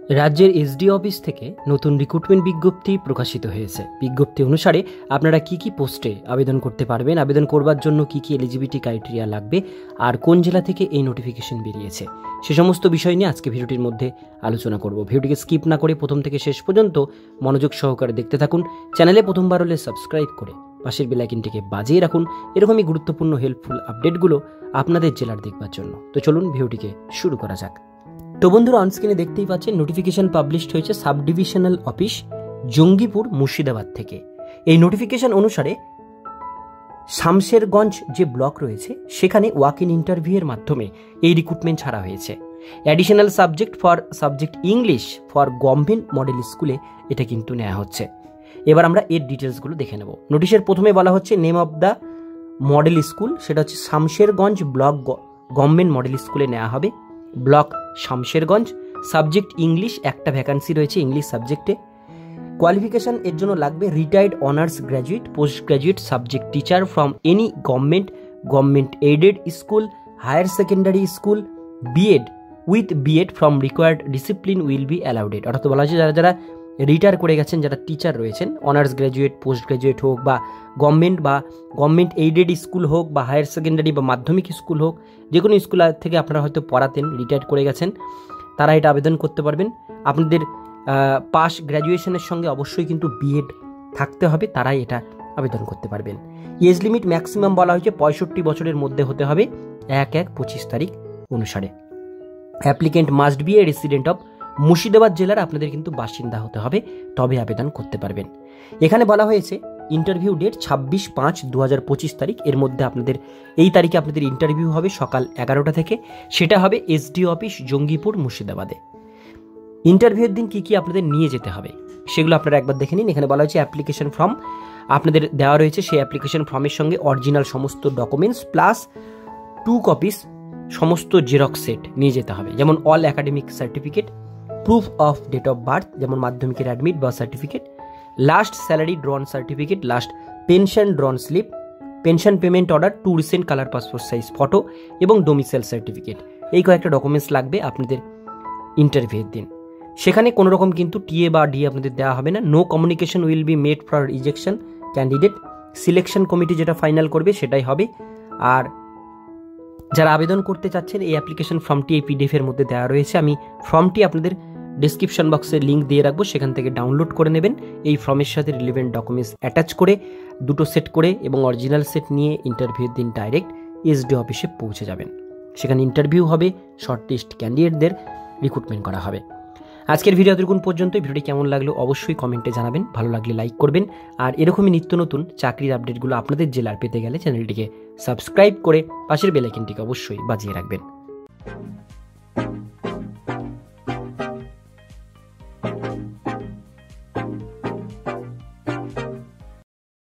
রাজ্যের SD office থেকে নতুন রিক্রুটমেন্ট বিজ্ঞপ্তি প্রকাশিত হয়েছে। বিজ্ঞপ্তি অনুসারে আপনারা কি কি পোস্টে আবেদন করতে পারবেন, আবেদন করবার জন্য কি কি এলিজিবিলিটি ক্রাইটেরিয়া লাগবে, আর কোন জেলা থেকে এই নোটিফিকেশন বেরিয়েছে, সে সমস্ত বিষয় নিয়ে আজকে ভিডিওটির মধ্যে আলোচনা করব। ভিডিওটিকে স্কিপ না করে প্রথম থেকে শেষ পর্যন্ত মনোযোগ সহকারে দেখতে থাকুন। চ্যানেলে প্রথমবার হলে সাবস্ক্রাইব করে পাশের বেল আইকনটিকে বাজিয়ে রাখুন এরকমই গুরুত্বপূর্ণ হেল্পফুল আপডেটগুলো আপনাদের জেলার দেখবার জন্য। তো চলুন ভিডিওটিকে শুরু করা যাক। তো বন্ধুরা, অনস্ক্রিনে দেখতেই পাচ্ছেন নোটিফিকেশন পাবলিশড হয়েছে sub divisional office Jangipur Murshidabad থেকে। এই নোটিফিকেশন অনুসারে শামশেরগঞ্জ যে ব্লক রয়েছে সেখানে ওয়াক ইন ইন্টারভিউয়ের মাধ্যমে এই রিক্রুটমেন্ট ছাড়া হয়েছে। Additional subject English for government model স্কুলে এটা কিন্তু নেওয়া হচ্ছে। এবার আমরা এর ডিটেলসগুলো দেখে নেব। নোটিশের প্রথমে বলা হচ্ছে name of the model school, সেটা হচ্ছে শামশেরগঞ্জ ব্লক গভর্নমেন্ট মডেল স্কুলে নেওয়া হবে। ব্লক শামশেরগঞ্জ, সাবজেক্ট ইংলিশ, একটা ভ্যাকান্সি রয়েছে ইংলিশ সাবজেক্টে। কোয়ালিফিকেশন এর জন্য লাগবে retired honours graduate, post graduate subject teacher from any government aided school, higher secondary school, BEd with BEd from required discipline will be allowed. অর্থাৎ বলা হচ্ছে যারা যারা রিটায়ার করে গেছেন, যারা টিচার রয়েছেন, অনার্স গ্র্যাজুয়েট, পোস্ট গ্র্যাজুয়েট হোক বা গভর্নমেন্ট এইডেড স্কুল হোক বা হায়ার সেকেন্ডারি বা মাধ্যমিক স্কুল হোক, যে কোনো স্কুল থেকে আপনারা হয়তো পড়াতেন, রিটায়ার করে গেছেন, তারা এটা আবেদন করতে পারবেন। আপনাদের পাস গ্র্যাজুয়েশনের সঙ্গে অবশ্যই কিন্তু বিএড থাকতে হবে, তারাই এটা আবেদন করতে পারবেন। এজ লিমিট ম্যাক্সিমাম বলা হয়েছে 65 বছরের মধ্যে হতে হবে 1/1/25 তারিখ অনুসারে। Applicant must B A resident of Murshidabad জেলার আপনাদের কিন্তু বাসিন্দা হতে হবে, তবে আবেদন করতে পারবেন। এখানে বলা হয়েছে ইন্টারভিউ ডেট 26/5/2025 তারিখ। এর মধ্যে এই তারিখে আপনাদের ইন্টারভিউ হবে সকাল 11টা থেকে। সেটা হবে এসডি অফিস জঙ্গিপুর মুর্শিদাবাদে। ইন্টারভিউর দিন কি কি আপনাদের নিয়ে যেতে হবে সেগুলো আপনারা একবার দেখে নিন। এখানে বলা হয়েছে অ্যাপ্লিকেশন ফর্ম আপনাদের দেওয়া রয়েছে, সেই অ্যাপ্লিকেশন ফর্মের সঙ্গে অরিজিনাল সমস্ত ডকুমেন্টস প্লাস 2 কপিস সমস্ত জেরক্স সেট নিয়ে যেতে হবে, যেমন all academic certificate, proof of date of birth যেমন মাধ্যমিকের অ্যাডমিট বা certificate, last salary drawn certificate, last pension drawn slip, pension payment order, 2 recent colour passport size photo এবং domicile certificate. এই কয়েকটা ডকুমেন্টস লাগবে আপনাদের ইন্টারভিউয়ের দিন। সেখানে কোনো রকম কিন্তু টিএ বা ডি আপনাদের দেওয়া হবে না। No communication will be made for rejection candidate. Selection committee যেটা ফাইনাল করবে সেটাই হবে। আর যারা আবেদন করতে চাচ্ছেন, এই অ্যাপ্লিকেশন ফর্মটি এই পিডিএফের মধ্যে দেওয়া রয়েছে। আমি ফর্মটি আপনাদের ডিসক্রিপশন বক্সে লিঙ্ক দিয়ে রাখবো, সেখান থেকে ডাউনলোড করে নেবেন। এই ফর্মের সাথে রিলেভেন্ট ডকুমেন্টস অ্যাটাচ করে 2টো সেট করে এবং অরিজিনাল সেট নিয়ে ইন্টারভিউর দিন ডাইরেক্ট এসডি অফিসে পৌঁছে যাবেন। সেখানে ইন্টারভিউ হবে, শর্ট লিস্ট ক্যান্ডিডেটদের রিক্রুটমেন্ট করা হবে। আজকের ভিডিও এতটুকুন পর্যন্ত। ভিডিওটি কেমন লাগলো অবশ্যই কমেন্টে জানাবেন, ভালো লাগলে লাইক করবেন। আর এরকমই নিত্য নতুন চাকরির আপডেটগুলো আপনাদের জেলার পেতে গেলে চ্যানেলটিকে সাবস্ক্রাইব করে পাশের বেল আইকনটিকে অবশ্যই বাজিয়ে রাখবেন।